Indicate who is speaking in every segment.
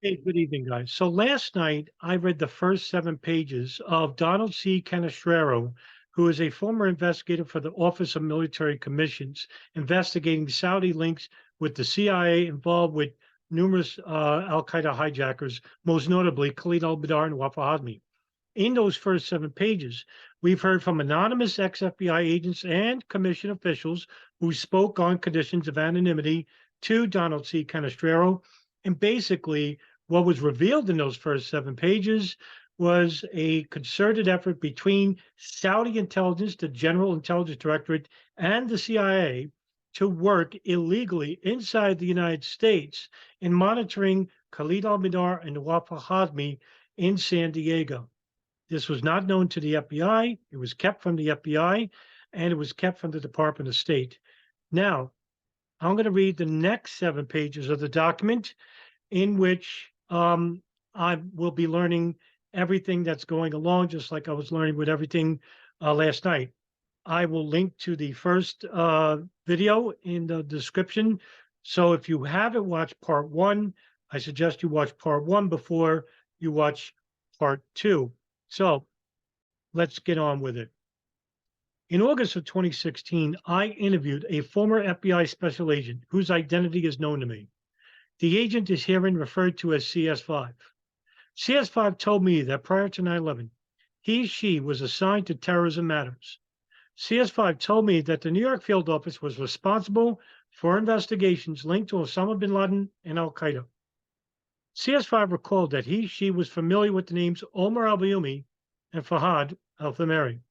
Speaker 1: Hey, good evening, guys. So last night I read the first 7 pages of Donald C. Canestraro, who is a former investigator for the Office of Military Commissions, investigating Saudi links with the CIA involved with numerous Al Qaeda hijackers, most notably Khalid al Badr and Wafa Hazmi. In those first 7 pages, we've heard from anonymous ex FBI agents and commission officials who spoke on conditions of anonymity to Donald C. Canestraro. And basically, what was revealed in those first 7 pages was a concerted effort between Saudi intelligence, the General Intelligence Directorate, and the CIA to work illegally inside the United States in monitoring Khalid al Midar and Wafa Hazmi in San Diego. This was not known to the FBI. It was kept from the FBI, and it was kept from the Department of State. Now, I'm going to read the next 7 pages of the document in which I will be learning everything that's going along, just like I was learning with everything last night. I will link to the first video in the description. So if you haven't watched part one, I suggest you watch part one before you watch part two. So let's get on with it. In August of 2016, I interviewed a former FBI special agent whose identity is known to me. The agent is herein referred to as CS5. CS5 told me that prior to 9/11, she was assigned to terrorism matters. CS5 told me that the New York field office was responsible for investigations linked to Osama bin Laden and Al Qaeda. CS5 recalled that she was familiar with the names Omar al Bayoumi and Fahad al Thamari.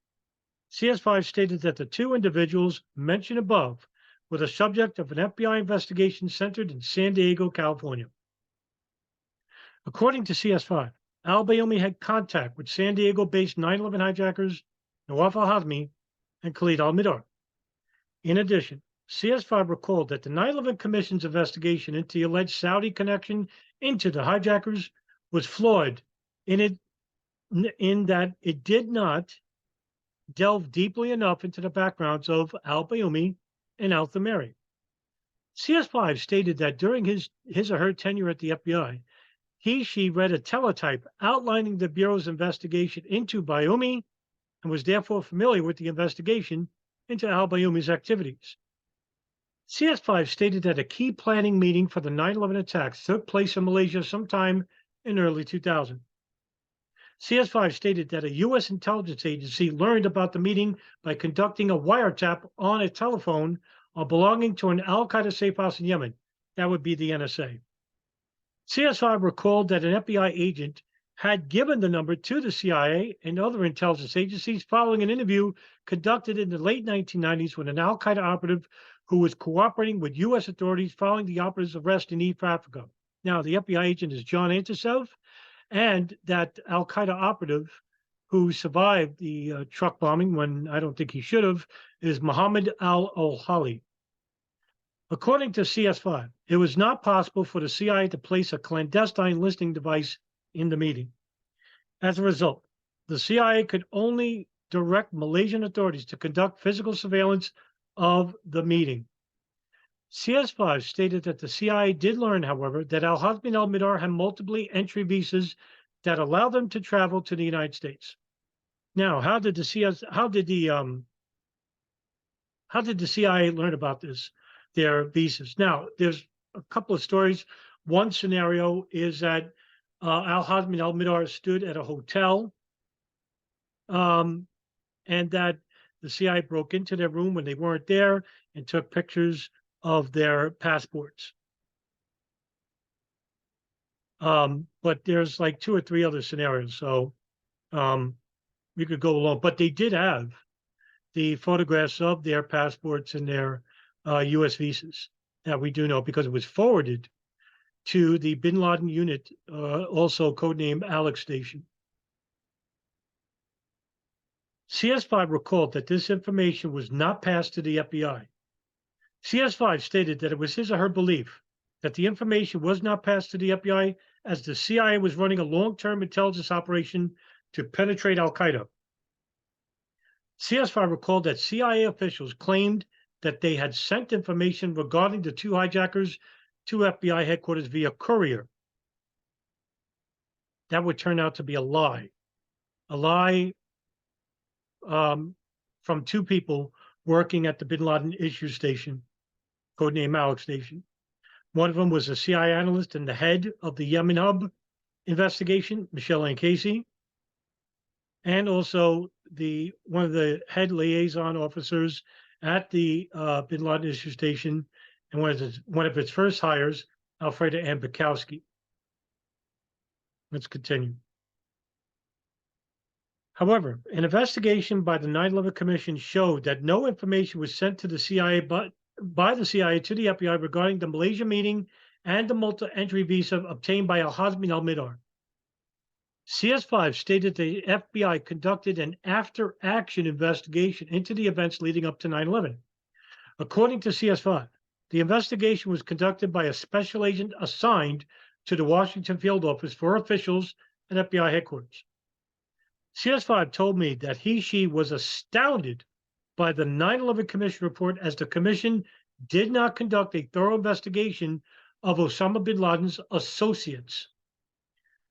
Speaker 1: CS5 stated that the two individuals mentioned above were the subject of an FBI investigation centered in San Diego, California. According to CS5, al Bayoumi had contact with San Diego based 9/11 hijackers Nawaf al Hazmi and Khalid al Midar. In addition, CS5 recalled that the 9/11 Commission's investigation into the alleged Saudi connection into the hijackers was flawed in that it did not delve deeply enough into the backgrounds of al Bayoumi and al Thamari. CS5 stated that during his or her tenure at the FBI, she read a teletype outlining the Bureau's investigation into Bayoumi and was therefore familiar with the investigation into al Bayoumi's activities. CS5 stated that a key planning meeting for the 9/11 attacks took place in Malaysia sometime in early 2000. CS5 stated that a U.S. intelligence agency learned about the meeting by conducting a wiretap on a telephone belonging to an Al Qaeda safe house in Yemen. That would be the NSA. CS5 recalled that an FBI agent had given the number to the CIA and other intelligence agencies following an interview conducted in the late 1990s with an Al Qaeda operative who was cooperating with U.S. authorities following the operative's arrest in East Africa. Now, the FBI agent is John Antisev, and that Al Qaeda operative who survived the truck bombing when I don't think he should have is Mohammed al-Hali. According to CS5, it was not possible for the CIA to place a clandestine listening device in the meeting. As a result, the CIA could only direct Malaysian authorities to conduct physical surveillance of the meeting. CS5 stated that the CIA did learn, however, that Al Hazmi and Al Midar had multiple entry visas that allowed them to travel to the United States. Now, how did the CIA learn about this? Their visas. Now, there's a couple of stories. One scenario is that Al Hazmi and Al Midar stood at a hotel, and that the CIA broke into their room when they weren't there and took pictures of their passports. But there's like 2 or 3 other scenarios, so we could go along. But they did have the photographs of their passports and their U.S. visas that we do know because it was forwarded to the Bin Laden unit, also codenamed Alex Station. CS5 recalled that this information was not passed to the FBI. CS5 stated that it was his or her belief that the information was not passed to the FBI as the CIA was running a long-term intelligence operation to penetrate Al Qaeda. CS5 recalled that CIA officials claimed that they had sent information regarding the two hijackers to FBI headquarters via courier. that would turn out to be a lie from two people working at the Bin Laden issue station, codename Malik Station. One of them was a CIA analyst and the head of the Yemen Hub investigation, Michelle Ann Casey, and also one of the head liaison officers at the Bin Laden issue station, and one of its first hires, Alfreda Ann Bukowski. Let's continue. However, an investigation by the 9/11 Commission showed that no information was sent to the CIA by the CIA to the FBI regarding the Malaysia meeting and the multi-entry visa obtained by Al-Hazmi al-Midar. CS5 stated the FBI conducted an after-action investigation into the events leading up to 9/11. According to CS5, the investigation was conducted by a special agent assigned to the Washington field office for officials at FBI headquarters. CS5 told me that she was astounded by the 9/11 Commission report, as the Commission did not conduct a thorough investigation of Osama bin Laden's associates.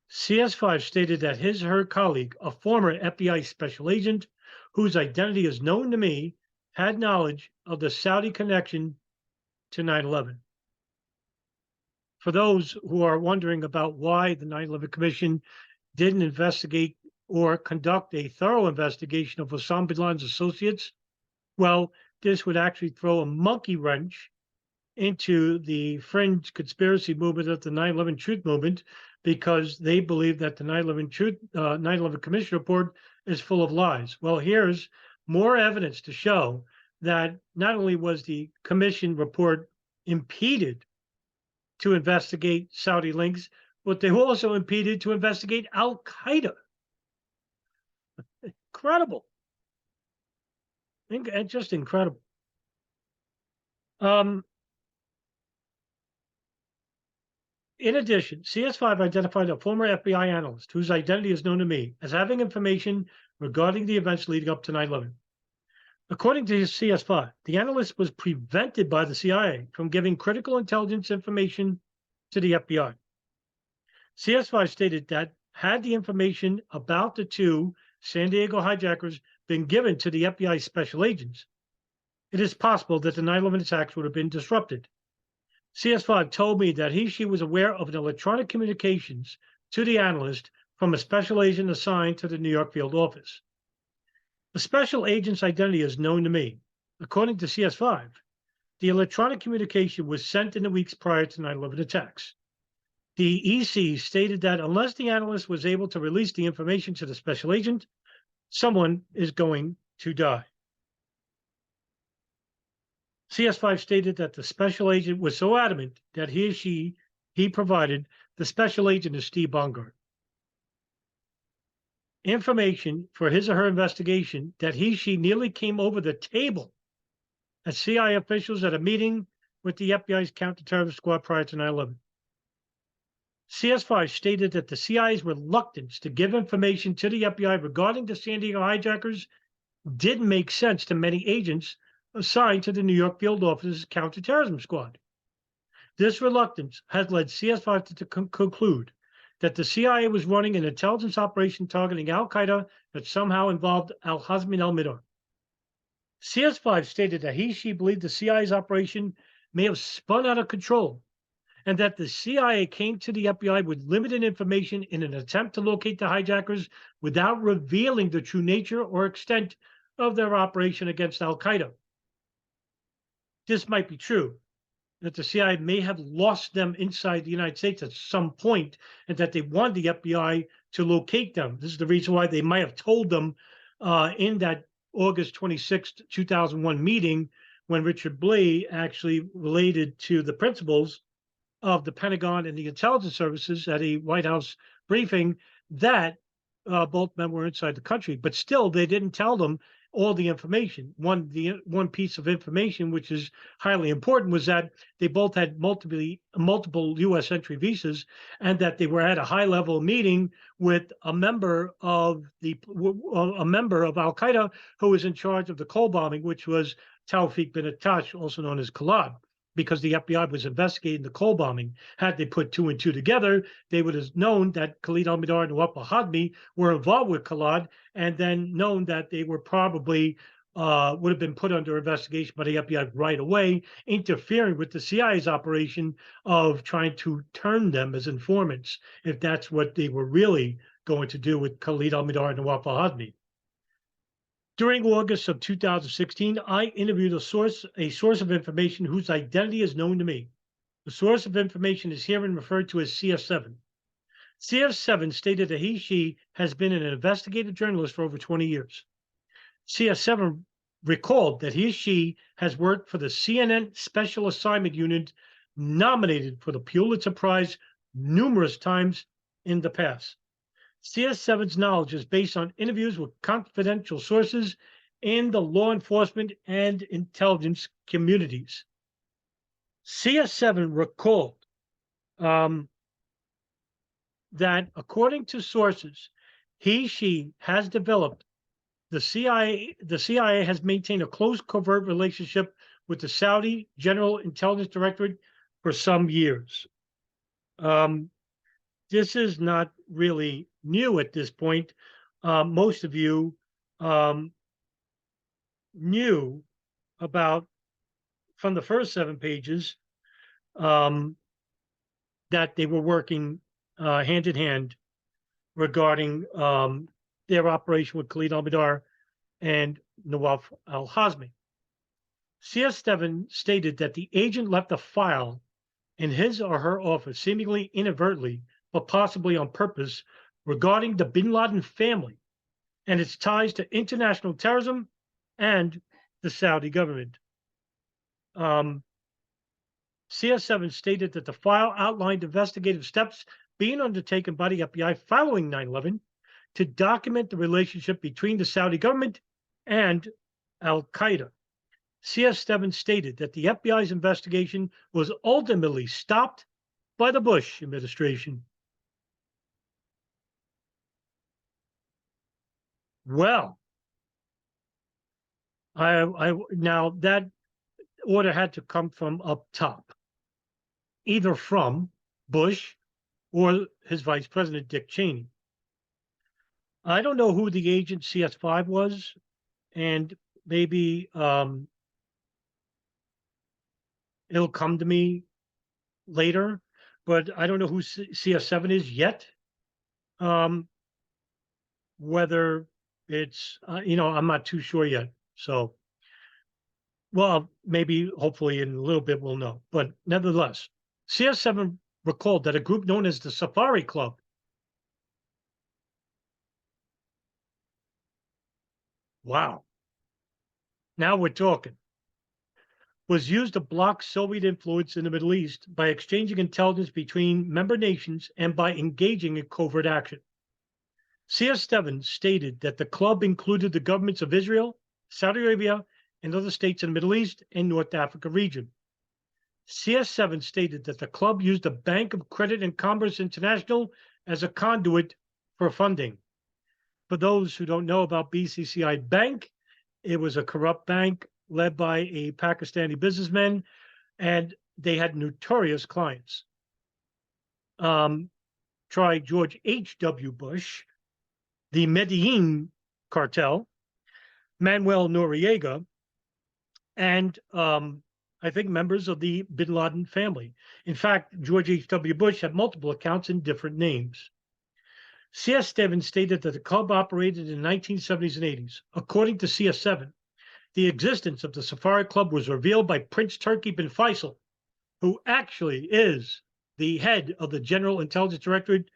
Speaker 1: CS5 stated that her colleague, a former FBI special agent whose identity is known to me, had knowledge of the Saudi connection to 9/11. For those who are wondering about why the 9/11 Commission didn't investigate or conduct a thorough investigation of Osama bin Laden's associates, well, this would actually throw a monkey wrench into the fringe conspiracy movement of the 9/11 Truth Movement, because they believe that the 9/11 Commission report is full of lies. Well, here's more evidence to show that not only was the Commission report impeded to investigate Saudi links, but they were also impeded to investigate Al-Qaeda. Incredible. Just incredible. In addition, CS5 identified a former FBI analyst whose identity is known to me as having information regarding the events leading up to 9/11. According to CS5, the analyst was prevented by the CIA from giving critical intelligence information to the FBI. CS5 stated that had the information about the two San Diego hijackers been given to the FBI special agents, it is possible that the 9/11 attacks would have been disrupted. CS5 told me that she was aware of an electronic communications to the analyst from a special agent assigned to the New York field office. The special agent's identity is known to me. According to CS5, the electronic communication was sent in the weeks prior to 9/11 attacks. The EC stated that unless the analyst was able to release the information to the special agent, someone is going to die. CS5 stated that the special agent was so adamant that he provided the special agent is Steve Bongard information for his or her investigation that she nearly came over the table as CIA officials at a meeting with the FBI's counterterrorism squad prior to 9/11. CS5 stated that the CIA's reluctance to give information to the FBI regarding the San Diego hijackers didn't make sense to many agents assigned to the New York field office's counterterrorism squad. This reluctance has led CS5 to conclude that the CIA was running an intelligence operation targeting Al-Qaeda that somehow involved Al-Hazmi al-Midar. CS5 stated that she believed the CIA's operation may have spun out of control, and that the CIA came to the FBI with limited information in an attempt to locate the hijackers without revealing the true nature or extent of their operation against Al-Qaeda. This might be true, that the CIA may have lost them inside the United States at some point, and that they wanted the FBI to locate them. This is the reason why they might have told them in that August 26th, 2001 meeting, when Richard Blee actually related to the principals of the Pentagon and the intelligence services at a White House briefing that both men were inside the country, but still they didn't tell them all the information. One piece of information which is highly important was that they both had multiple U.S. entry visas, and that they were at a high-level meeting with a member of Al-Qaeda who was in charge of the Cole bombing, which was Tawfiq bin Attash, also known as Khalid. because the FBI was investigating the Cole bombing. Had they put two and two together, they would have known that Khalid al-Mihdhar and Nawaf al-Hazmi were involved with Khalid, and then known that they were probably would have been put under investigation by the FBI right away, interfering with the CIA's operation of trying to turn them as informants, if that's what they were really going to do with Khalid al-Mihdhar and Nawaf al-Hazmi. During August of 2016, I interviewed a source of information whose identity is known to me. The source of information is herein referred to as CS7. CS7 stated that she has been an investigative journalist for over 20 years. CS7 recalled that she has worked for the CNN Special Assignment Unit, nominated for the Pulitzer Prize numerous times in the past. CS7's knowledge is based on interviews with confidential sources in the law enforcement and intelligence communities. CS7 recalled that according to sources, she has developed the CIA has maintained a close covert relationship with the Saudi General Intelligence Directorate for some years. This is not really new at this point. Most of you knew about, from the first 7 pages, that they were working hand in hand regarding their operation with Khalid al-Mihdhar and Nawaf al-Hazmi. CS7 stated that the agent left a file in his or her office, seemingly inadvertently, but possibly on purpose, regarding the bin Laden family and its ties to international terrorism and the Saudi government. CS7 stated that the file outlined investigative steps being undertaken by the FBI following 9/11 to document the relationship between the Saudi government and al-Qaeda. CS7 stated that the FBI's investigation was ultimately stopped by the Bush administration. Well, now that order had to come from up top, either from Bush or his vice president, Dick Cheney. I don't know who the agent CS5 was, and maybe it'll come to me later, but I don't know who CS7 is yet. Whether it's, I'm not too sure yet. So, well, maybe, hopefully in a little bit we'll know. But nevertheless, CS7 recalled that a group known as the Safari Club now we're talking, was used to block Soviet influence in the Middle East by exchanging intelligence between member nations and by engaging in covert action. CS7 stated that the club included the governments of Israel, Saudi Arabia, and other states in the Middle East and North Africa region. CS7 stated that the club used the Bank of Credit and Commerce International as a conduit for funding. For those who don't know about BCCI Bank, it was a corrupt bank led by a Pakistani businessman, and they had notorious clients. Try George H.W. Bush, the Medellin cartel, Manuel Noriega, and I think members of the bin Laden family. In fact, George H.W. Bush had multiple accounts in different names. CS7 stated that the club operated in the 1970s and 80s. According to CS7, the existence of the Safari Club was revealed by Prince Turki bin Faisal, who actually is the head of the General Intelligence Directorate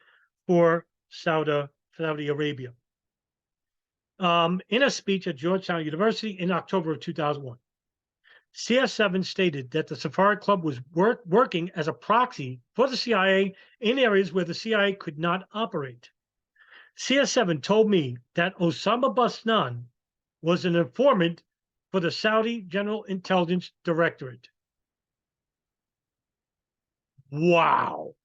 Speaker 1: for Saudi Arabia. In a speech at Georgetown University in October of 2001, CS7 stated that the Safari Club was working as a proxy for the CIA in areas where the CIA could not operate. CS7 told me that Osama Basnan was an informant for the Saudi General Intelligence Directorate. Wow.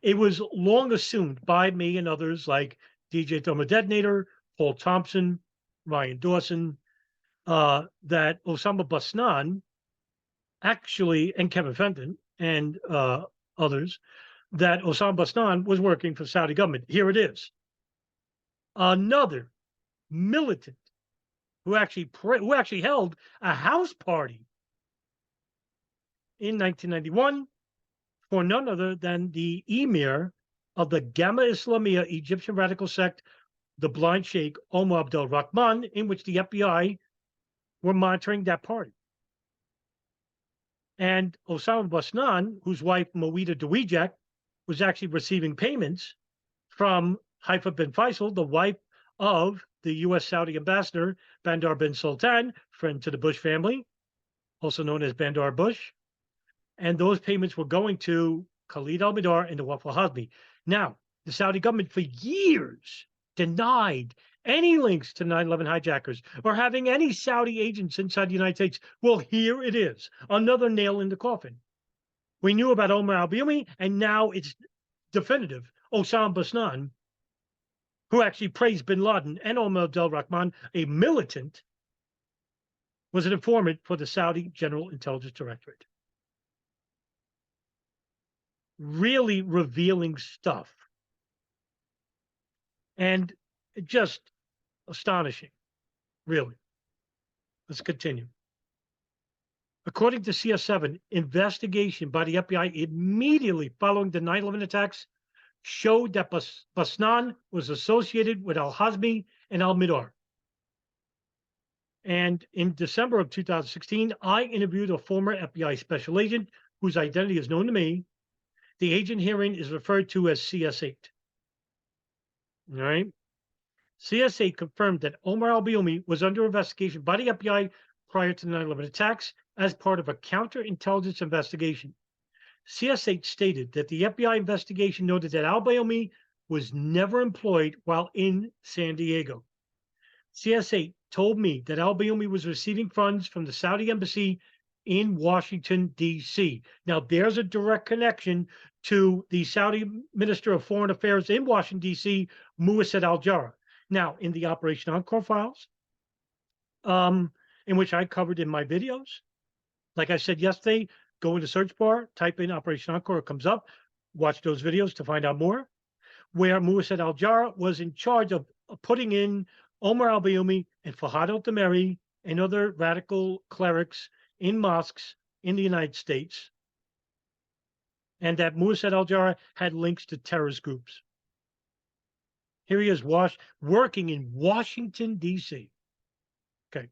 Speaker 1: It was long assumed by me and others like DJ Thermal Detonator, Paul Thompson, Ryan Dawson, that Osama Basnan actually, and Kevin Fenton and others, that Osama Basnan was working for the Saudi government. Here it is. Another militant who actually held a house party in 1991 for none other than the emir of the Gamma Islamia Egyptian radical sect, the Blind Sheikh Omar Abdel Rahman, in which the FBI were monitoring that party. And Osama Basnan, whose wife Moeeda Dawijak was actually receiving payments from Haifa bin Faisal, the wife of the U.S. Saudi ambassador Bandar bin Sultan, friend to the Bush family, also known as Bandar Bush. And those payments were going to Khalid al-Mihdhar and Nawaf al-Hazmi. Now, the Saudi government for years denied any links to 9/11 hijackers or having any Saudi agents inside the United States. Well, here it is, another nail in the coffin. We knew about Omar al-Bayoumi, and now it's definitive. Osama Basnan, who actually praised bin Laden and Omar Abdel Rahman, a militant, was an informant for the Saudi General Intelligence Directorate. Really revealing stuff. And just astonishing, really. Let's continue. According to CS7, investigation by the FBI immediately following the 9/11 attacks showed that Basnan was associated with al-Hazmi and al-Mihdhar. And in December of 2016, I interviewed a former FBI special agent whose identity is known to me. The agent herein is referred to as CS8. All right. CS8 confirmed that Omar al-Bayoumi was under investigation by the FBI prior to the 9/11 attacks as part of a counterintelligence investigation. CS8 stated that the FBI investigation noted that al-Bayoumi was never employed while in San Diego. CS8 told me that al-Bayoumi was receiving funds from the Saudi embassy in Washington, D.C. Now, there's a direct connection to the Saudi Minister of Foreign Affairs in Washington, D.C., Muwasset al-Jarrah. Now, in the Operation Encore files, in which I covered in my videos, like I said yesterday, go in the search bar, type in Operation Encore, it comes up. Watch those videos to find out more, where Muwasset al-Jarrah was in charge of putting in Omar al-Bayoumi and Fahad al-Tameri and other radical clerics in mosques in the United States, and that Muwasset al-Jarrah had links to terrorist groups. Here he is, working in Washington, D.C. Okay.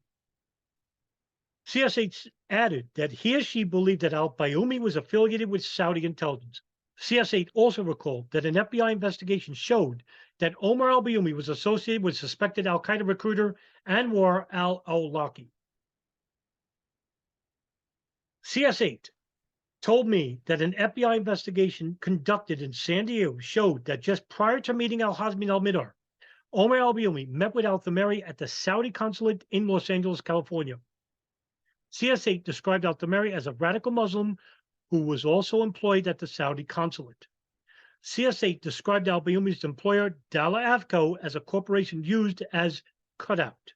Speaker 1: CS8 added that he or she believed that al-Bayoumi was affiliated with Saudi intelligence. CS8 also recalled that an FBI investigation showed that Omar al-Bayoumi was associated with suspected al-Qaeda recruiter Anwar al-Awlaki. CS8 told me that an FBI investigation conducted in San Diego showed that just prior to meeting al-Hazmi and al-Mihdhar, Omar al-Bayoumi met with al-Tameri at the Saudi consulate in Los Angeles, California. CS8 described al-Tameri as a radical Muslim who was also employed at the Saudi consulate. CS8 described al-Bayoumi's employer, Dala Avco, as a corporation used as cutout.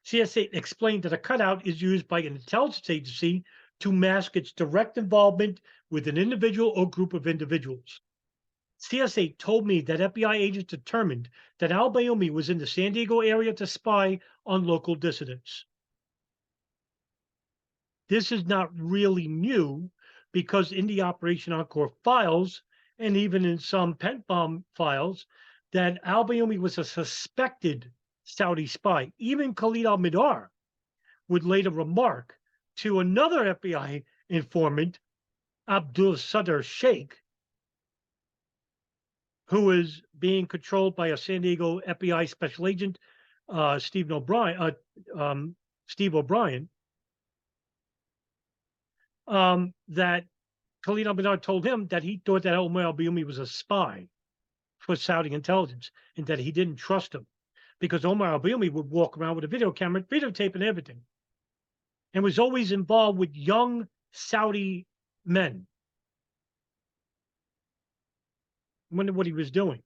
Speaker 1: CS8 explained that a cutout is used by an intelligence agency to mask its direct involvement with an individual or group of individuals. CS8 told me that FBI agents determined that al-Bayoumi was in the San Diego area to spy on local dissidents. This is not really new because in the Operation Encore files, and even in some pen bomb files, that al-Bayoumi was a suspected Saudi spy. Even Khalid al-Mihdhar would later remark to another FBI informant, Abdul Sadr Sheikh, who is being controlled by a San Diego FBI special agent, Steve O'Brien, that Khalid al-Mihdhar told him that he thought that Omar al-Bayoumi was a spy for Saudi intelligence and that he didn't trust him because Omar al-Bayoumi would walk around with a video camera, videotaping everything, and was always involved with young Saudi men. I wonder what he was doing.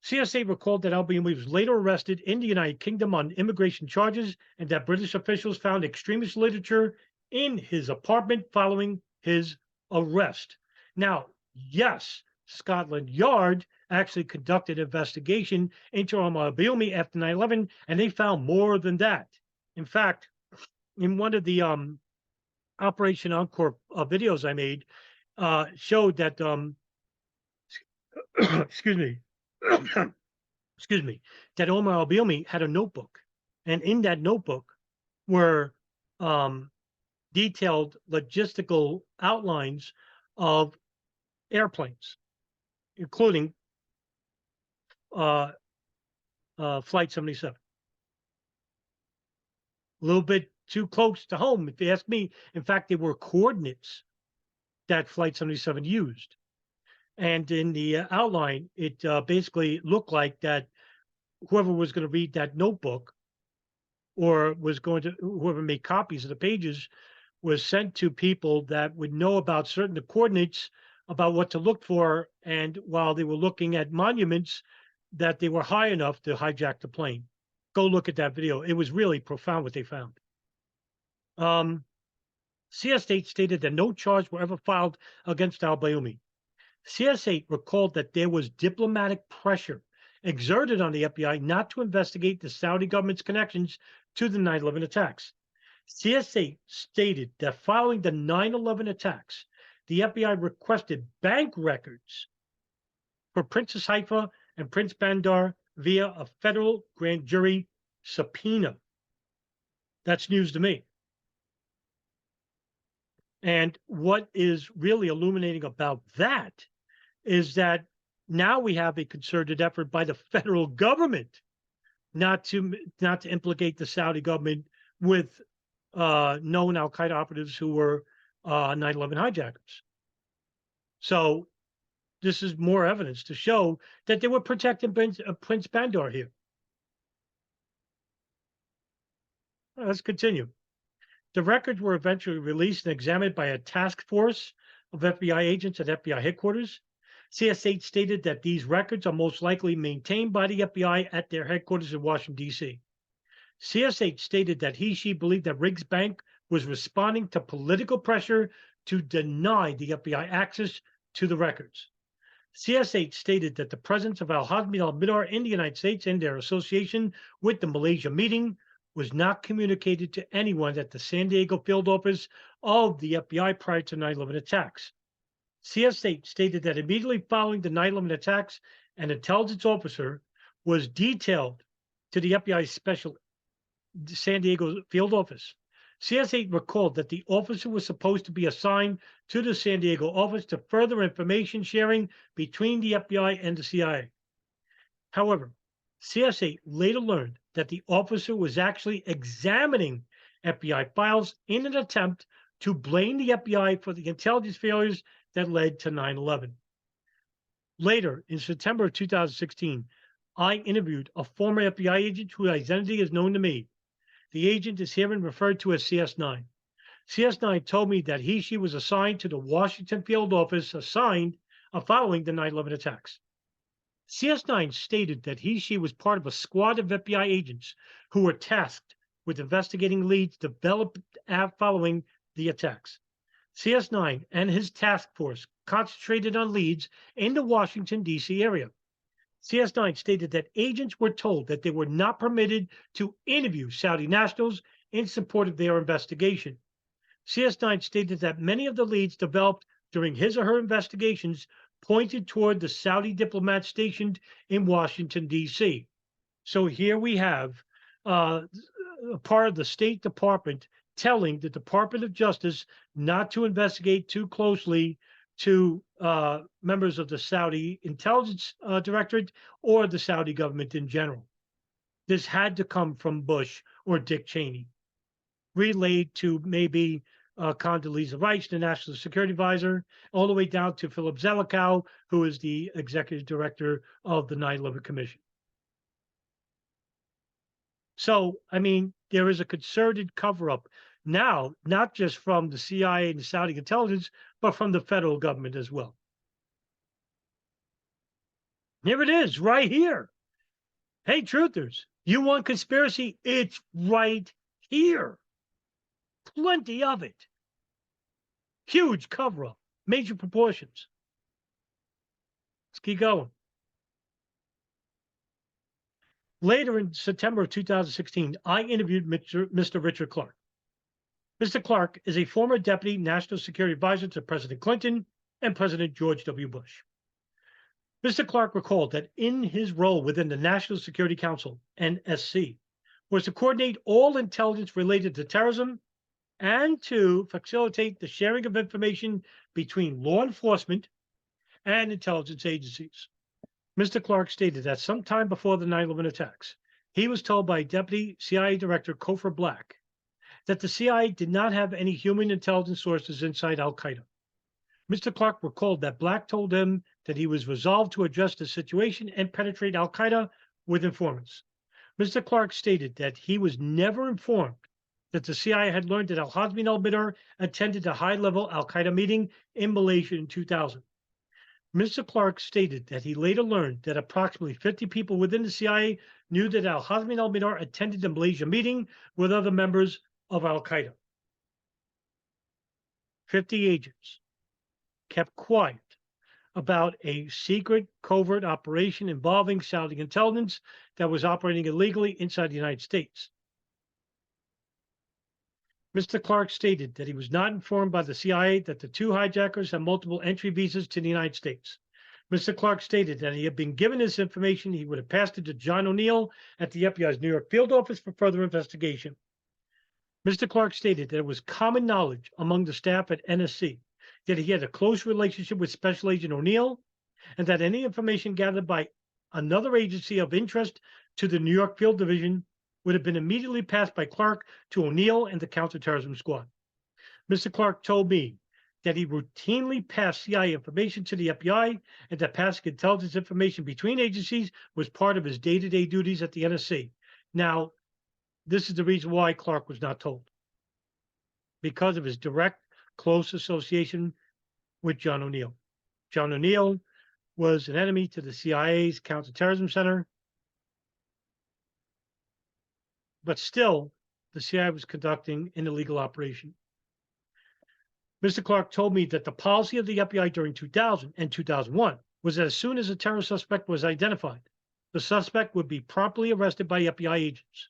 Speaker 1: CSA recalled that al-Bayoumi was later arrested in the United Kingdom on immigration charges and that British officials found extremist literature in his apartment following his arrest. Now, yes, Scotland Yard actually conducted an investigation into Omar Abayomi after 9/11, and they found more than that. In fact, in one of the Operation Encore videos I made, showed that excuse me, excuse me, that Omar Abayomi had a notebook, and in that notebook were um, detailed logistical outlines of airplanes, including uh, Flight 77. A little bit too close to home, if you ask me. In fact, they were coordinates that Flight 77 used. And in the outline, it basically looked like that whoever was going to read that notebook, or was going to, whoever made copies of the pages, was sent to people that would know about certain coordinates, about what to look for. And while they were looking at monuments, that they were high enough to hijack the plane. Go look at that video. It was really profound what they found. CS8 stated that no charge were ever filed against al-Bayoumi. CS8 recalled that there was diplomatic pressure exerted on the FBI not to investigate the Saudi government's connections to the 9/11 attacks. CS8 stated that following the 9/11 attacks, the FBI requested bank records for Princess Haifa and Prince Bandar via a federal grand jury subpoena. That's news to me. And what is really illuminating about that is that now we have a concerted effort by the federal government not to implicate the Saudi government with known Al Qaeda operatives who were 9/11 hijackers. So this is more evidence to show that they were protecting Prince Bandar here. Let's continue. The records were eventually released and examined by a task force of FBI agents at FBI headquarters. CS8 stated that these records are most likely maintained by the FBI at their headquarters in Washington, D.C. CS8 stated that she believed that Riggs Bank was responding to political pressure to deny the FBI access to the records. CS8 stated that the presence of Al-Hazmi al-Midar in the United States and their association with the Malaysia meeting was not communicated to anyone at the San Diego field office of the FBI prior to 9/11 attacks. CS8 stated that immediately following the 9/11 attacks, an intelligence officer was detailed to the FBI special San Diego field office. CS8 recalled that the officer was supposed to be assigned to the San Diego office to further information sharing between the FBI and the CIA. However, CS8 later learned that the officer was actually examining FBI files in an attempt to blame the FBI for the intelligence failures that led to 9/11. Later, in September of 2016, I interviewed a former FBI agent whose identity is known to me. The agent is herein referred to as CS9. CS9 told me that she was assigned to the Washington field office assigned following the 9/11 attacks. CS9 stated that she was part of a squad of FBI agents who were tasked with investigating leads developed following the attacks. CS9 and his task force concentrated on leads in the Washington, D.C. area. CS9 stated that agents were told that they were not permitted to interview Saudi nationals in support of their investigation. CS9 stated that many of the leads developed during his or her investigations pointed toward the Saudi diplomats stationed in Washington, D.C. So here we have a part of the State Department telling the Department of Justice not to investigate too closely to members of the Saudi intelligence directorate or the Saudi government in general. This had to come from Bush or Dick Cheney, relayed to maybe Condoleezza Rice, the National Security Advisor, all the way down to Philip Zelikow, who is the executive director of the 9/11 Commission. So, I mean, there is a concerted cover-up now, not just from the CIA and the Saudi intelligence, but from the federal government as well. Here it is, right here. Hey, truthers, you want conspiracy? It's right here. Plenty of it. Huge cover up, major proportions. Let's keep going. Later in September of 2016, I interviewed Mr. Richard Clark. Mr. Clark is a former deputy national security advisor to President Clinton and President George W. Bush. Mr. Clark recalled that in his role within the National Security Council, NSC, was to coordinate all intelligence related to terrorism and to facilitate the sharing of information between law enforcement and intelligence agencies. Mr. Clark stated that sometime before the 9/11 attacks, he was told by Deputy CIA Director Cofer Black that the CIA did not have any human intelligence sources inside Al Qaeda. Mr. Clark recalled that Black told him that he was resolved to address the situation and penetrate Al Qaeda with informants. Mr. Clark stated that he was never informed that the CIA had learned that al-Hazmi and al-Mihdhar attended a high-level Al Qaeda meeting in Malaysia in 2000. Mr. Clark stated that he later learned that approximately 50 people within the CIA knew that al-Hazmi and al-Mihdhar attended the Malaysia meeting with other members of Al Qaeda. 50 agents kept quiet about a secret covert operation involving Saudi intelligence that was operating illegally inside the United States. Mr. Clark stated that he was not informed by the CIA that the two hijackers had multiple entry visas to the United States. Mr. Clark stated that he had been given this information, he would have passed it to John O'Neill at the FBI's New York field office for further investigation. Mr. Clark stated that it was common knowledge among the staff at NSC that he had a close relationship with Special Agent O'Neill, and that any information gathered by another agency of interest to the New York Field Division would have been immediately passed by Clark to O'Neill and the Counterterrorism Squad. Mr. Clark told me that he routinely passed CIA information to the FBI and that passing intelligence information between agencies was part of his day-to-day duties at the NSC. Now, this is the reason why Clark was not told. Because of his direct, close association with John O'Neill. John O'Neill was an enemy to the CIA's Counterterrorism Center, but still, the CIA was conducting an illegal operation. Mr. Clark told me that the policy of the FBI during 2000 and 2001 was that as soon as a terror suspect was identified, the suspect would be promptly arrested by FBI agents.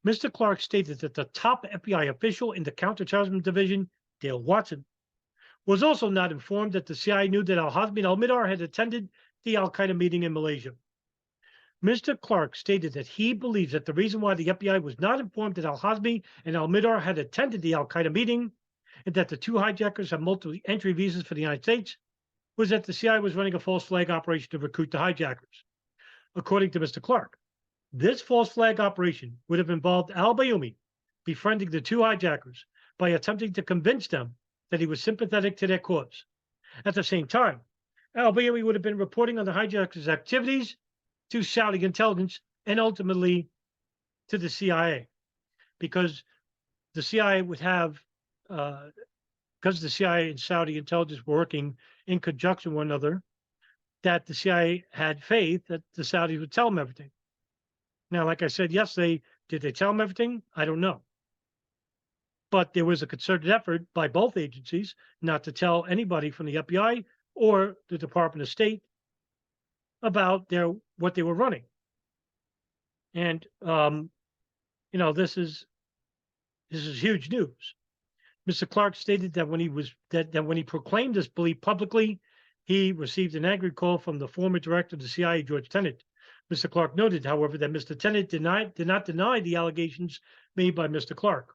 Speaker 1: Mr. Clark stated that the top FBI official in the Counterterrorism Division, Dale Watson, was also not informed that the CIA knew that al-Hazmi and al-Mihdhar had attended the Al Qaeda meeting in Malaysia. Mr. Clark stated that he believes that the reason why the FBI was not informed that al-Hazmi and al-Mihdhar had attended the Al Qaeda meeting and that the two hijackers had multiple entry visas for the United States was that the CIA was running a false flag operation to recruit the hijackers. According to Mr. Clark, this false flag operation would have involved al-Bayoumi befriending the two hijackers by attempting to convince them that he was sympathetic to their cause. At the same time, al-Bayoumi would have been reporting on the hijackers' activities to Saudi intelligence and ultimately to the CIA, because the CIA would have, because the CIA and Saudi intelligence were working in conjunction with one another, that the CIA had faith that the Saudis would tell them everything. Now, like I said yesterday, did they tell them everything? I don't know. But there was a concerted effort by both agencies not to tell anybody from the FBI or the Department of State about what they were running. And this is huge news. Mr. Clark stated that when he proclaimed this belief publicly, he received an angry call from the former director of the CIA, George Tenet. Mr. Clark noted, however, that Mr. Tenet did not deny the allegations made by Mr. Clark.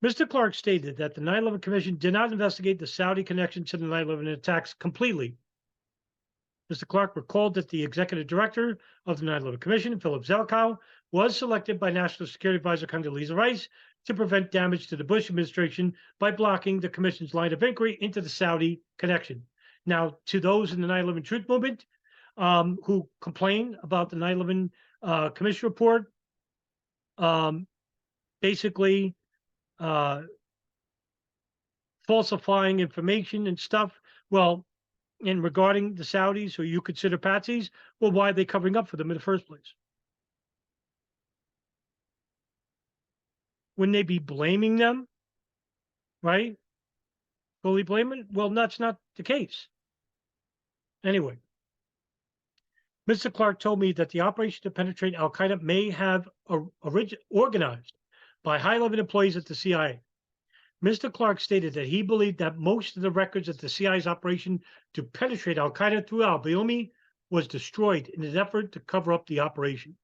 Speaker 1: Mr. Clark stated that the 9/11 Commission did not investigate the Saudi connection to the 9/11 attacks completely. Mr. Clark recalled that the executive director of the 9/11 Commission, Philip Zelikow, was selected by National Security Advisor Condoleezza Rice to prevent damage to the Bush administration by blocking the Commission's line of inquiry into the Saudi connection. Now, to those in the 9/11 Truth Movement who complain about the 9/11 Commission report, basically falsifying information and stuff, well, and regarding the Saudis, who you consider patsies, well, why are they covering up for them in the first place? Wouldn't they be blaming them, right? Fully blaming? Well, that's not the case. Anyway, Mr. Clark told me that the operation to penetrate Al Qaeda may have organized by high level employees at the CIA. Mr. Clark stated that he believed that most of the records of the CIA's operation to penetrate Al Qaeda through Al Bayoumi was destroyed in an effort to cover up the operation.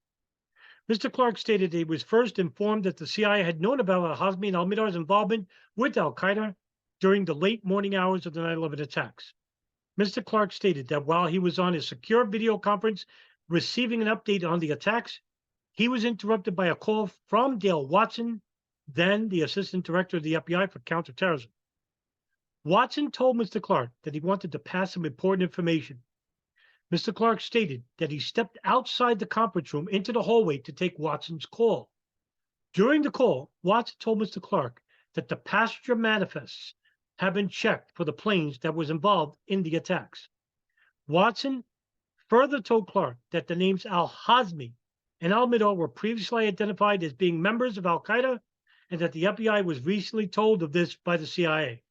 Speaker 1: Mr. Clark stated that he was first informed that the CIA had known about al-Hazmi and al-Midar's involvement with Al Qaeda during the late morning hours of the 9/11 attacks. Mr. Clark stated that while he was on a secure video conference receiving an update on the attacks, he was interrupted by a call from Dale Watson, then the Assistant Director of the FBI for Counterterrorism. Watson told Mr. Clark that he wanted to pass some important information. Mr. Clark stated that he stepped outside the conference room into the hallway to take Watson's call. During the call, Watson told Mr. Clark that the passenger manifests had been checked for the planes that was involved in the attacks. Watson further told Clark that the names al-Hazmi and al-Midar were previously identified as being members of Al Qaeda and that the FBI was recently told of this by the CIA.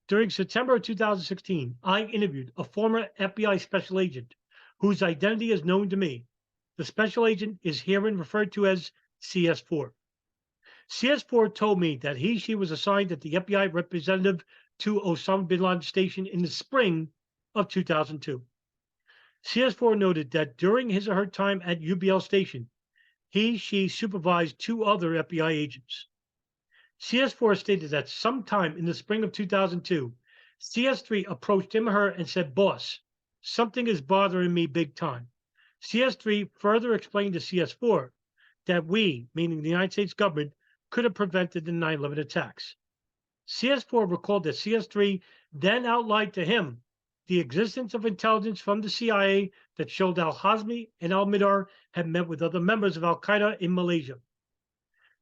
Speaker 1: During September of 2016, I interviewed a former FBI special agent whose identity is known to me. The special agent is herein referred to as CS4. CS4 told me that she was assigned as the FBI representative to Osama bin Laden's station in the spring of 2002. CS4 noted that during his or her time at UBL station, she supervised 2 other FBI agents. CS4 stated that sometime in the spring of 2002, CS3 approached him or her and said, "Boss, something is bothering me big time." CS3 further explained to CS4 that we, meaning the United States government, could have prevented the 9/11 attacks. CS4 recalled that CS3 then outlined to him the existence of intelligence from the CIA that showed al-Hazmi and al-Midar had met with other members of Al Qaeda in Malaysia.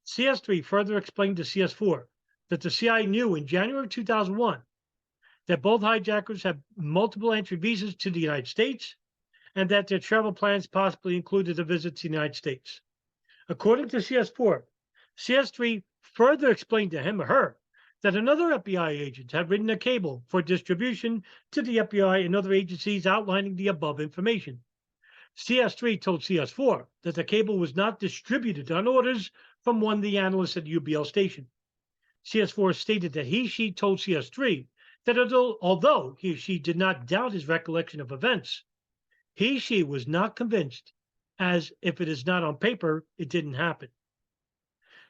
Speaker 1: CS3 further explained to CS4 that the CIA knew in January 2001 that both hijackers had multiple entry visas to the United States and that their travel plans possibly included a visit to the United States. According to CS4, CS3 further explained to him or her that another FBI agent had written a cable for distribution to the FBI and other agencies outlining the above information. CS3 told CS4 that the cable was not distributed on orders from one of the analysts at UBL station. CS4 stated that she told CS3 that although she did not doubt his recollection of events, she was not convinced, as if it is not on paper, it didn't happen.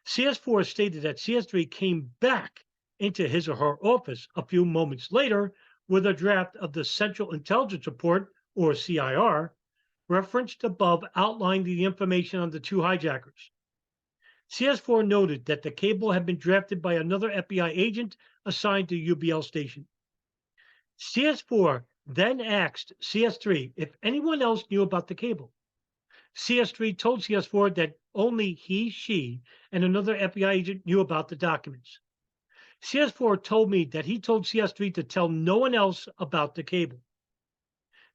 Speaker 1: CS4 stated that CS3 came back into his or her office a few moments later with a draft of the Central Intelligence Report, or CIR, referenced above outlining the information on the 2 hijackers. CS4 noted that the cable had been drafted by another FBI agent assigned to UBL station. CS4 then asked CS3 if anyone else knew about the cable. CS3 told CS4 that only she, and another FBI agent knew about the documents. CS4 told me that he told CS3 to tell no one else about the cable.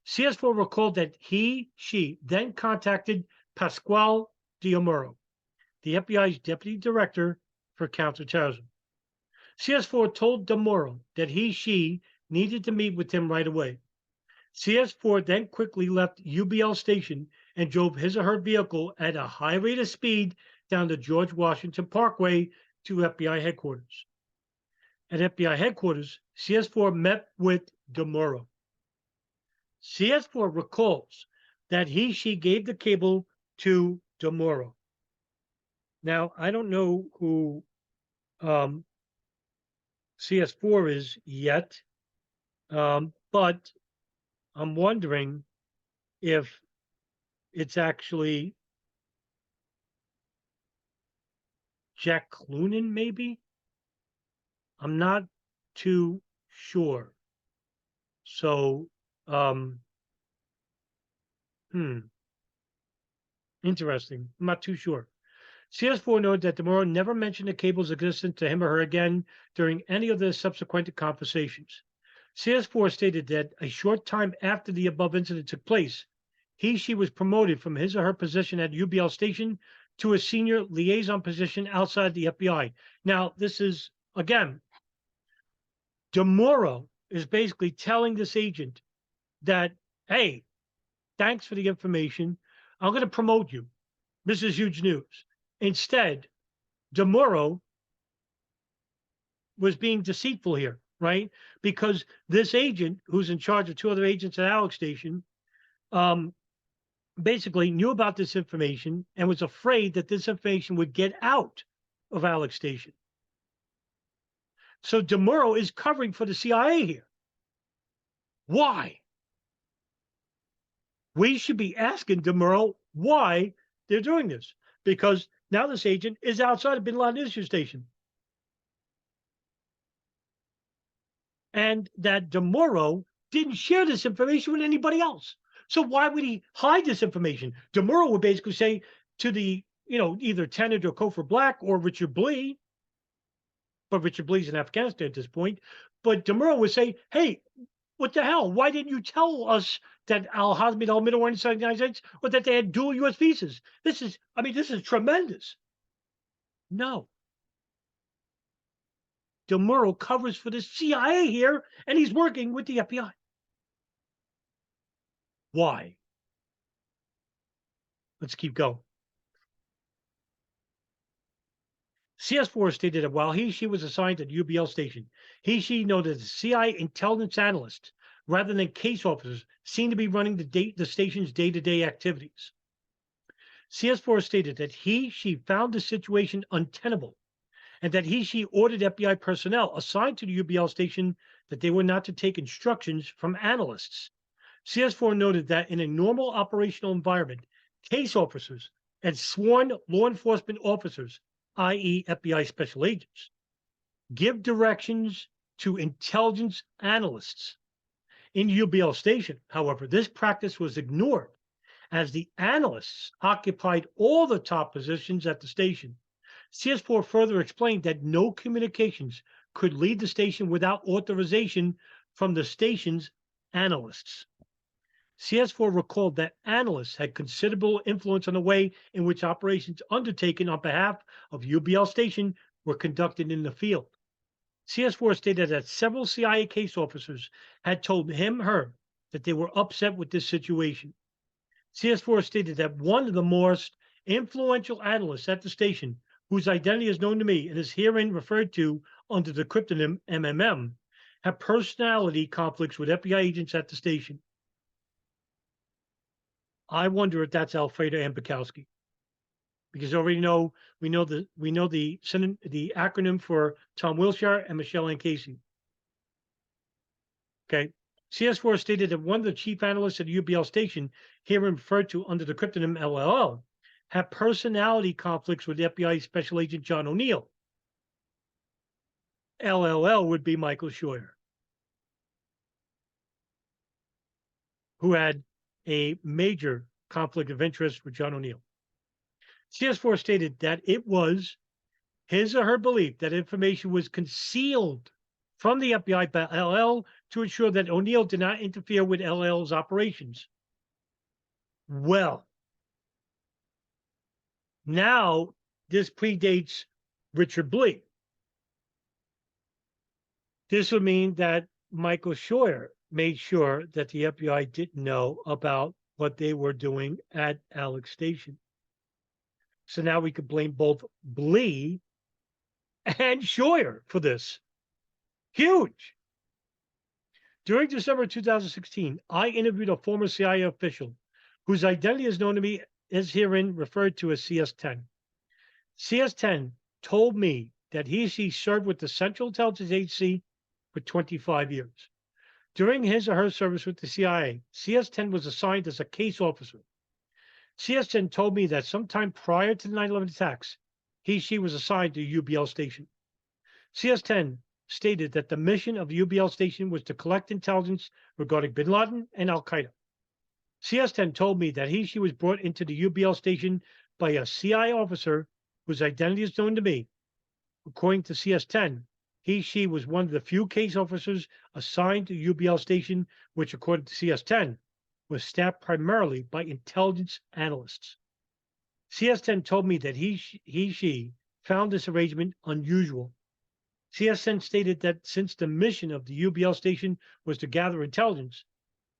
Speaker 1: CS4 recalled that she then contacted Pasquale Diamuro, the FBI's Deputy Director for Counterterrorism. CS4 told Diamuro that she needed to meet with him right away. CS4 then quickly left UBL station and drove his or her vehicle at a high rate of speed down the George Washington Parkway to FBI headquarters. At FBI headquarters, CS4 met with Diamuro. CS4 recalls that she gave the cable to Diamuro. Now, I don't know who CS4 is yet, but I'm wondering if it's actually Jack Clunan, maybe? I'm not too sure. So, interesting. I'm not too sure. CS4 noted that Diamuro never mentioned the cable's existence to him or her again during any of the subsequent conversations. CS4 stated that a short time after the above incident took place, she was promoted from his or her position at UBL station to a senior liaison position outside the FBI. Now, this is, again, DeMuro is basically telling this agent that, hey, thanks for the information. I'm going to promote you. This is huge news. Instead, DeMuro was being deceitful here, right? Because this agent, who's in charge of two other agents at Alex Station, basically knew about this information and was afraid that this information would get out of Alex Station. So DeMuro is covering for the CIA here. Why? We should be asking DeMuro why they're doing this, because now this agent is outside of Bin Laden issue station. And that DeMuro didn't share this information with anybody else. So why would he hide this information? DeMuro would basically say to the, either Tenet or Cofer Black or Richard Blee, but Richard Blee's in Afghanistan at this point. But DeMuro would say, hey, what the hell? Why didn't you tell us that Al-Hazmi and Al-Mida were inside the United States, or that they had dual U.S. visas? This is tremendous. No. DeMuro covers for the CIA here, and he's working with the FBI. Why? Let's keep going. CS4 stated that while she was assigned at UBL station, she noted that CIA intelligence analysts, rather than case officers, seemed to be running the station's day-to-day activities. CS4 stated that she found the situation untenable, and that she ordered FBI personnel assigned to the UBL station that they were not to take instructions from analysts. CS4 noted that in a normal operational environment, case officers and sworn law enforcement officers, i.e. FBI special agents, give directions to intelligence analysts. In UBL station, however, this practice was ignored as the analysts occupied all the top positions at the station. CS4 further explained that no communications could leave the station without authorization from the station's analysts. CS4 recalled that analysts had considerable influence on the way in which operations undertaken on behalf of UBL station were conducted in the field. CS4 stated that several CIA case officers had told her that they were upset with this situation. CS4 stated that one of the most influential analysts at the station, whose identity is known to me and is herein referred to under the cryptonym MMM, had personality conflicts with FBI agents at the station. I wonder if that's Alfredo Ambikowski, because we know the acronym for Tom Wilshire and Michelle Ann Casey. Okay. CS4 stated that one of the chief analysts at the UBL station, herein referred to under the cryptonym LLL, had personality conflicts with FBI Special Agent John O'Neill. LLL would be Michael Scheuer, who had a major conflict of interest with John O'Neill. CS4 stated that it was his or her belief that information was concealed from the FBI by LL to ensure that O'Neill did not interfere with LL's operations. Well, now this predates Richard Blee. This would mean that Michael Scheuer made sure that the FBI didn't know about what they were doing at Alex Station. So now we could blame both Blee and Scheuer for this. Huge. During December 2016, I interviewed a former CIA official whose identity is known to me as herein referred to as CS10. CS10 told me that she served with the Central Intelligence Agency for 25 years. During his or her service with the CIA, CS10 was assigned as a case officer. CS10 told me that sometime prior to the 9/11 attacks, she was assigned to UBL station. CS10 stated that the mission of the UBL station was to collect intelligence regarding Bin Laden and Al-Qaeda. CS10 told me that she was brought into the UBL station by a CIA officer whose identity is known to me. According to CS10, she was one of the few case officers assigned to UBL station, which, according to CS10, was staffed primarily by intelligence analysts. CS10 told me that she found this arrangement unusual. CS10 stated that since the mission of the UBL station was to gather intelligence,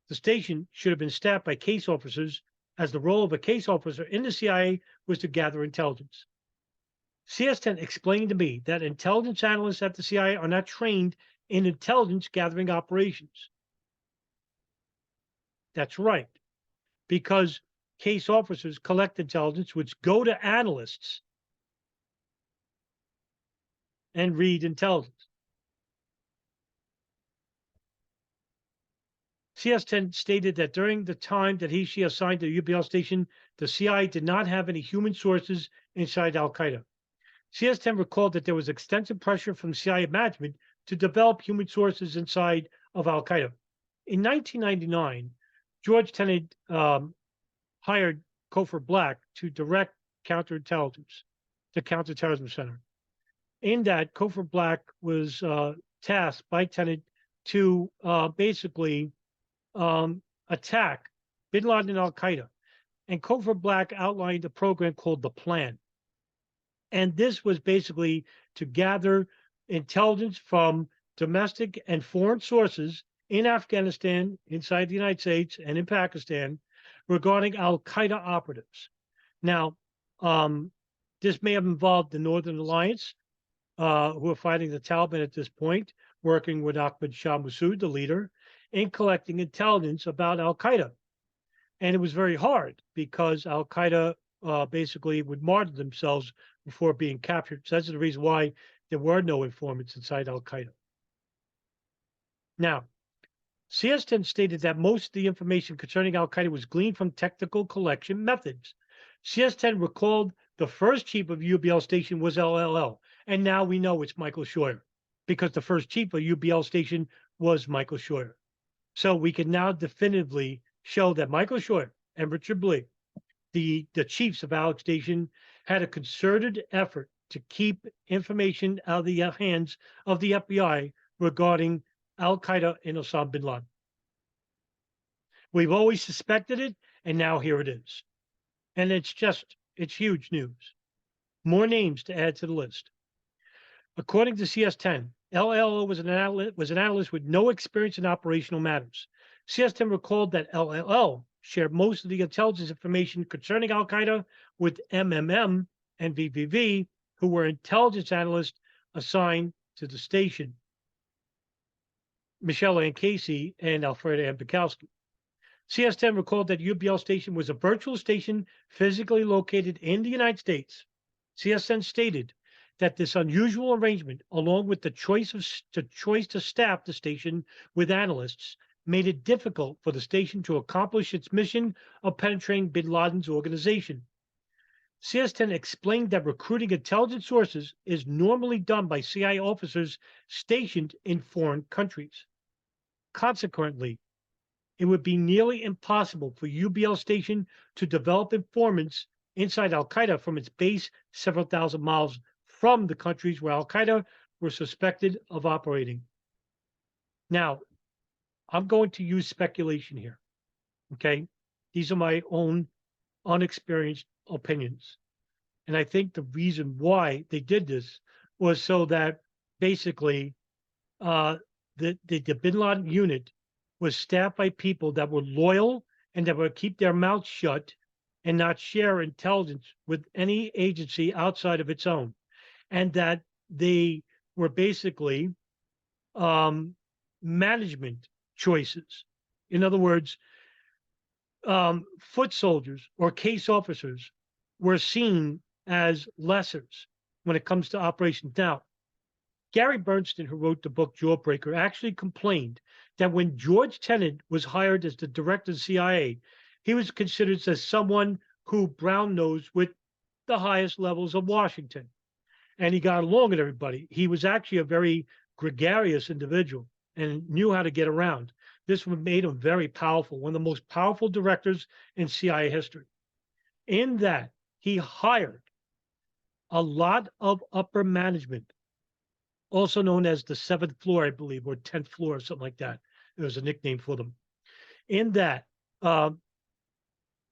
Speaker 1: the station should have been staffed by case officers, as the role of a case officer in the CIA was to gather intelligence. CS10 explained to me that intelligence analysts at the CIA are not trained in intelligence gathering operations. That's right, because case officers collect intelligence, which go to analysts and read intelligence. CS10 stated that during the time that she assigned to the UBL station, the CIA did not have any human sources inside Al Qaeda. CS10 recalled that there was extensive pressure from CIA management to develop human sources inside of Al Qaeda. In 1999, George Tenet hired Cofer Black to direct counterintelligence, the Counterterrorism Center. In that, Cofer Black was tasked by Tenet to basically attack bin Laden and Al Qaeda. And Cofer Black outlined a program called the Plan. And this was basically to gather intelligence from domestic and foreign sources in Afghanistan, inside the United States, and in Pakistan regarding Al Qaeda operatives. Now, this may have involved the Northern Alliance, who are fighting the Taliban at this point, working with Ahmad Shah Massoud, the leader, in collecting intelligence about Al Qaeda. And it was very hard because Al Qaeda basically would martyr themselves before being captured. So that's the reason why there were no informants inside Al Qaeda. Now, CS10 stated that most of the information concerning Al Qaeda was gleaned from technical collection methods. CS10 recalled the first chief of UBL station was LLL, and now we know it's Michael Scheuer, because the first chief of UBL station was Michael Scheuer. So we can now definitively show that Michael Scheuer and Richard Blee, the chiefs of Alex Station, had a concerted effort to keep information out of the hands of the FBI regarding Al Qaeda and Osama bin Laden. We've always suspected it, and now here it is. And it's huge news. More names to add to the list. According to CS10, LLO was an analyst with no experience in operational matters. CS10 recalled that LLL shared most of the intelligence information concerning Al Qaeda with MMM and VVV, who were intelligence analysts assigned to the station, Michelle Ann Casey and Alfreda Ann Bukowski. CS10 recalled that UBL station was a virtual station physically located in the United States. CS10 stated that this unusual arrangement, along with the choice to staff the station with analysts, made it difficult for the station to accomplish its mission of penetrating bin Laden's organization. CS10 explained that recruiting intelligence sources is normally done by CIA officers stationed in foreign countries. Consequently, it would be nearly impossible for UBL station to develop informants inside Al Qaeda from its base several thousand miles from the countries where Al Qaeda were suspected of operating. Now, I'm going to use speculation here. Okay, these are my own unexperienced opinions. And I think the reason why they did this was so that basically the bin Laden unit was staffed by people that were loyal and that would keep their mouths shut and not share intelligence with any agency outside of its own. And that they were basically management choices. In other words, foot soldiers or case officers were seen as lessers when it comes to operations. Now, Gary Bernstein, who wrote the book Jawbreaker, actually complained that when George Tenet was hired as the director of the CIA, he was considered as someone who brown-nosed with the highest levels of Washington. And he got along with everybody. He was actually a very gregarious individual and knew how to get around. This made him very powerful, one of the most powerful directors in CIA history. In that, he hired a lot of upper management, also known as the 7th floor, I believe, or 10th floor, or something like that. There was a nickname for them. In that,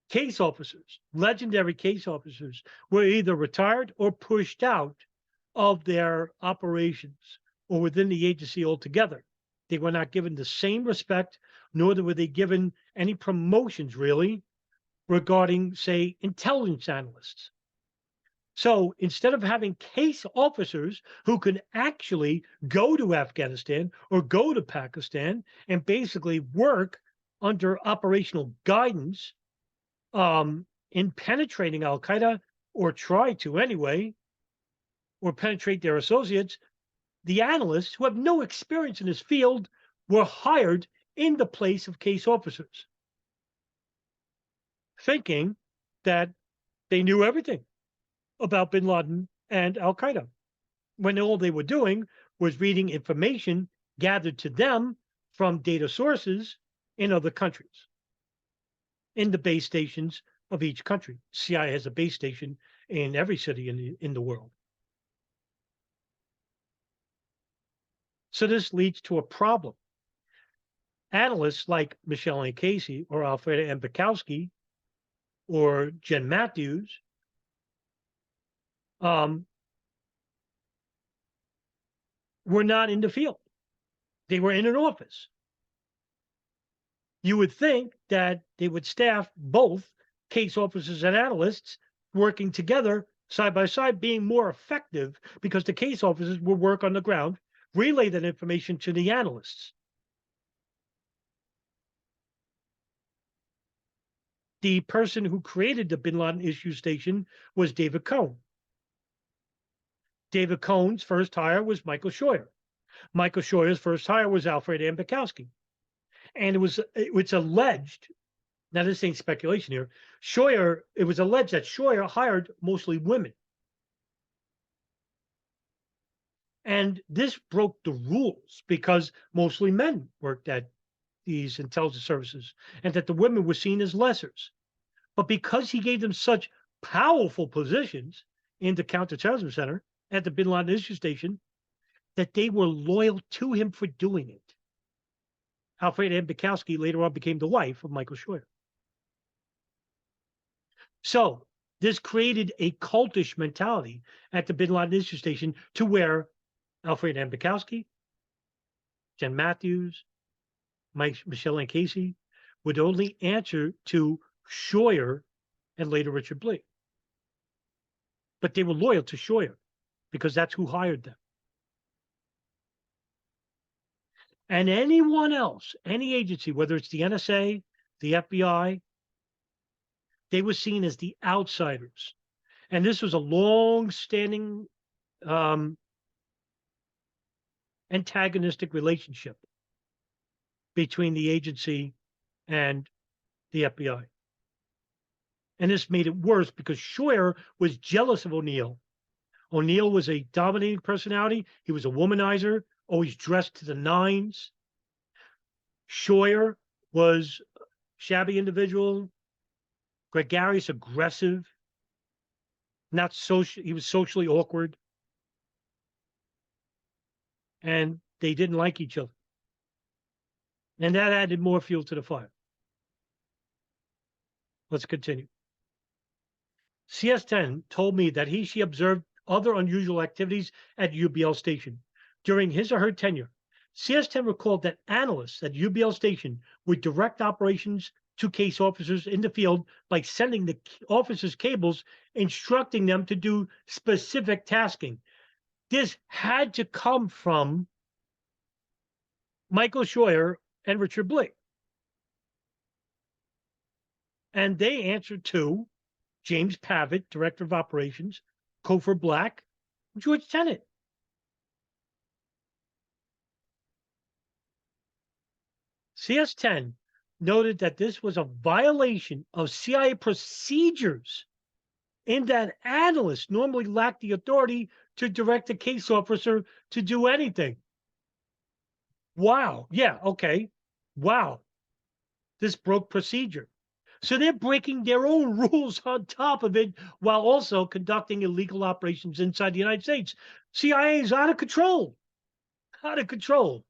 Speaker 1: Case officers, legendary case officers, were either retired or pushed out of their operations or within the agency altogether. They were not given the same respect, nor were they given any promotions really regarding, say, intelligence analysts. So instead of having case officers who can actually go to Afghanistan or go to Pakistan and basically work under operational guidance in penetrating Al Qaeda, or try to anyway, or penetrate their associates, the analysts who have no experience in this field were hired in the place of case officers, thinking that they knew everything about bin Laden and Al Qaeda, when all they were doing was reading information gathered to them from data sources in other countries, in the base stations of each country. CIA has a base station in every city in the world. So this leads to a problem. Analysts like Michelle A. Casey or Alfreda M. Bukowski or Jen Matthews were not in the field. They were in an office. You would think that they would staff both case officers and analysts working together side by side, being more effective, because the case officers would work on the ground, relay that information to the analysts. The person who created the bin Laden issue station was David Cohn. David Cohn's first hire was Michael Scheuer. Michael Scheuer's first hire was Alfred M. Bukowski. And it's alleged, now this ain't speculation here, it was alleged that Scheuer hired mostly women. And this broke the rules because mostly men worked at these intelligence services, and that the women were seen as lessers. But because he gave them such powerful positions in the counterterrorism center at the bin Laden issue station, that they were loyal to him for doing it. Alfred M. Bukowski later on became the wife of Michael Scheuer. So this created a cultish mentality at the bin Laden issue station, to where Alfred M. Bukowski, Jen Matthews, Michelle and Casey would only answer to Scheuer and later Richard Blee. But they were loyal to Scheuer because that's who hired them. And anyone else, any agency, whether it's the NSA, the FBI, they were seen as the outsiders. And this was a long-standing antagonistic relationship between the agency and the FBI. And this made it worse because Scheuer was jealous of O'Neill. O'Neill was a dominating personality. He was a womanizer, always dressed to the nines. Scheuer was a shabby individual, gregarious, aggressive, not social. He was socially awkward. And they didn't like each other. And that added more fuel to the fire. Let's continue. CS10 told me that she observed other unusual activities at UBL station during his or her tenure. CS10 recalled that analysts at UBL station would direct operations to case officers in the field by sending the officers cables, instructing them to do specific tasking. This had to come from Michael Scheuer and Richard Blee. And they answered to James Pavitt, Director of Operations, Cofer Black, George Tenet. CS10 noted that this was a violation of CIA procedures, in that analysts normally lack the authority to direct a case officer to do anything. Wow. Yeah, okay. Wow. This broke procedure. So they're breaking their own rules on top of it, while also conducting illegal operations inside the United States. CIA is out of control. Out of control.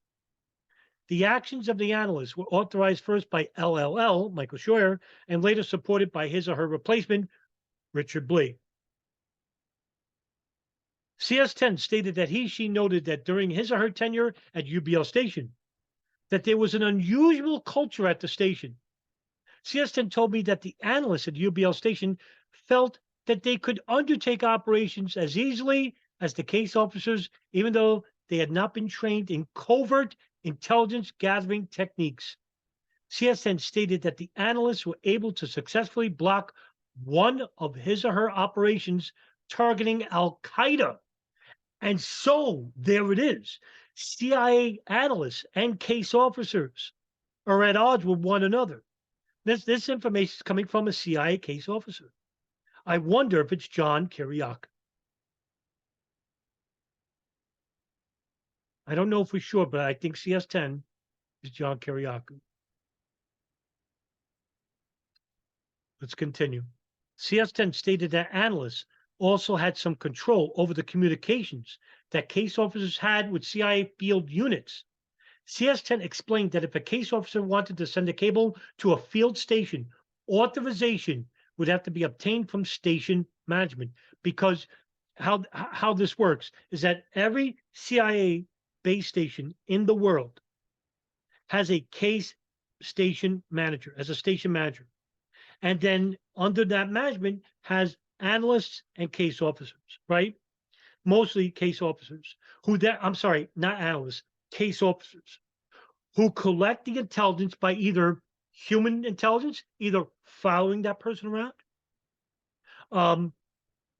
Speaker 1: The actions of the analysts were authorized first by LLL, Michael Scheuer, and later supported by his or her replacement, Richard Blee. CS10 stated that she noted that during his or her tenure at UBL station, that there was an unusual culture at the station. CS10 told me that the analysts at UBL station felt that they could undertake operations as easily as the case officers, even though they had not been trained in covert intelligence gathering techniques. CS10 stated that the analysts were able to successfully block one of his or her operations targeting Al Qaeda. And so there it is. CIA analysts and case officers are at odds with one another. This information is coming from a CIA case officer. I wonder if it's John Kiriak. I don't know for sure, but I think CS10 is John Kiriakou. Let's continue. CS10 stated that analysts also had some control over the communications that case officers had with CIA field units. CS10 explained that if a case officer wanted to send a cable to a field station, authorization would have to be obtained from station management, because how this works is that every CIA base station in the world has a case station manager, as a station manager. And then under that management has analysts and case officers, right? Mostly case officers I'm sorry, not analysts, case officers who collect the intelligence by either human intelligence, either following that person around,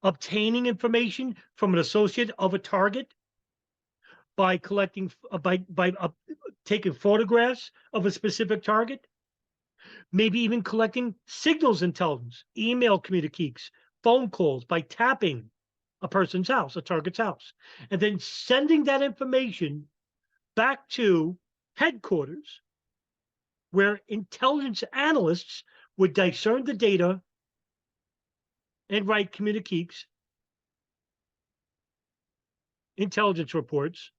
Speaker 1: obtaining information from an associate of a target, by collecting, by taking photographs of a specific target, maybe even collecting signals intelligence, email communiques, phone calls, by tapping a person's house, a target's house, and then sending that information back to headquarters, where intelligence analysts would discern the data and write communiques, intelligence reports,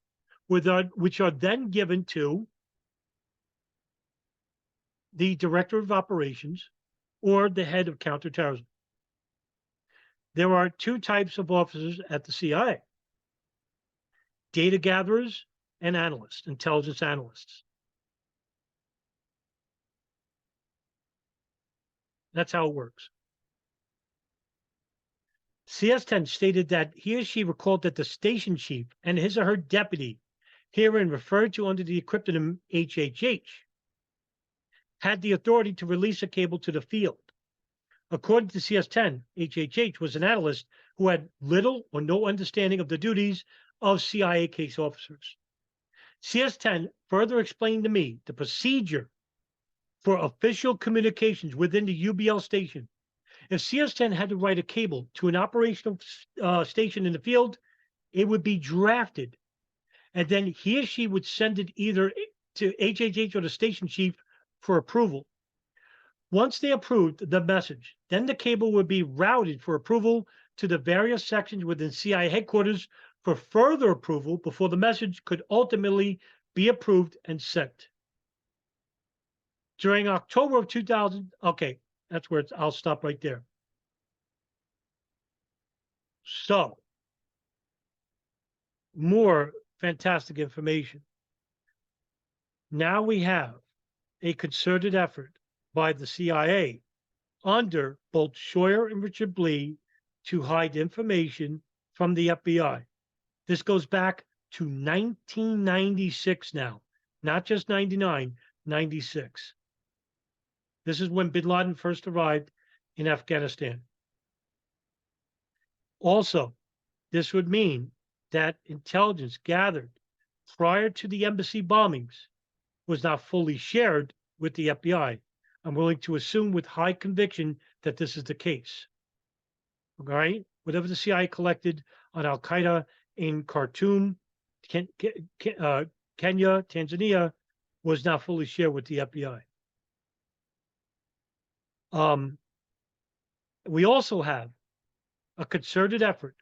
Speaker 1: which are then given to the director of operations or the head of counterterrorism. There are two types of officers at the CIA: data gatherers and analysts, intelligence analysts. That's how it works. CS10 stated that he or she recalled that the station chief and his or her deputy, herein referred to under the cryptonym HHH, had the authority to release a cable to the field. According to CS10, HHH was an analyst who had little or no understanding of the duties of CIA case officers. CS10 further explained to me the procedure for official communications within the UBL station. If CS10 had to write a cable to an operational station in the field, it would be drafted, and then he or she would send it either to HHH or the station chief for approval. Once they approved the message, then the cable would be routed for approval to the various sections within CIA headquarters for further approval before the message could ultimately be approved and sent. During October of 2000, okay, that's where I'll stop right there. So, more fantastic information. Now we have a concerted effort by the CIA under both Scheuer and Richard Blee to hide information from the FBI. This goes back to 1996 now, not just 99, 96. This is when bin Laden first arrived in Afghanistan. Also, this would mean that intelligence gathered prior to the embassy bombings was not fully shared with the FBI. I'm willing to assume with high conviction that this is the case. All right? Whatever the CIA collected on Al Qaeda in Khartoum, Kenya, Tanzania, was not fully shared with the FBI. We also have a concerted effort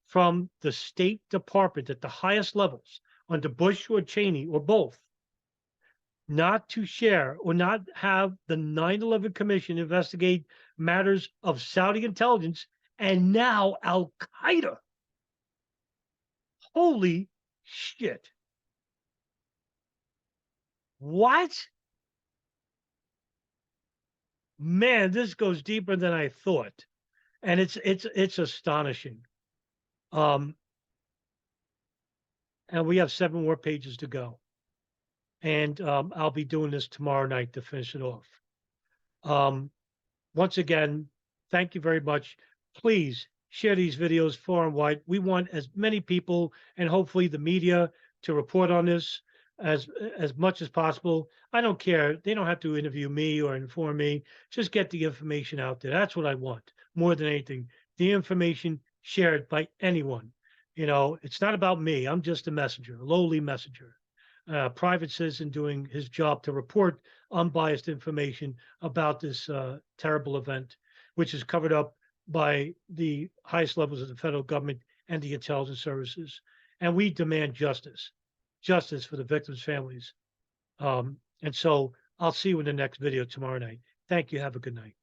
Speaker 1: from the State Department at the highest levels, under Bush or Cheney or both, not to share or not have the 9/11 Commission investigate matters of Saudi intelligence and now Al Qaeda. Holy shit. What? Man, this goes deeper than I thought. And it's astonishing. Um, and we have 7 more pages to go. And I'll be doing this tomorrow night to finish it off. Once again, thank you very much. Please share these videos far and wide. We want as many people and hopefully the media to report on this as much as possible. I don't care. They don't have to interview me or inform me. Just get the information out there. That's what I want more than anything. The information shared by anyone. You know, it's not about me. I'm just a messenger, a lowly messenger, a private citizen doing his job to report unbiased information about this terrible event, which is covered up by the highest levels of the federal government and the intelligence services. And we demand justice, justice for the victims' families. And so I'll see you in the next video tomorrow night. Thank you. Have a good night.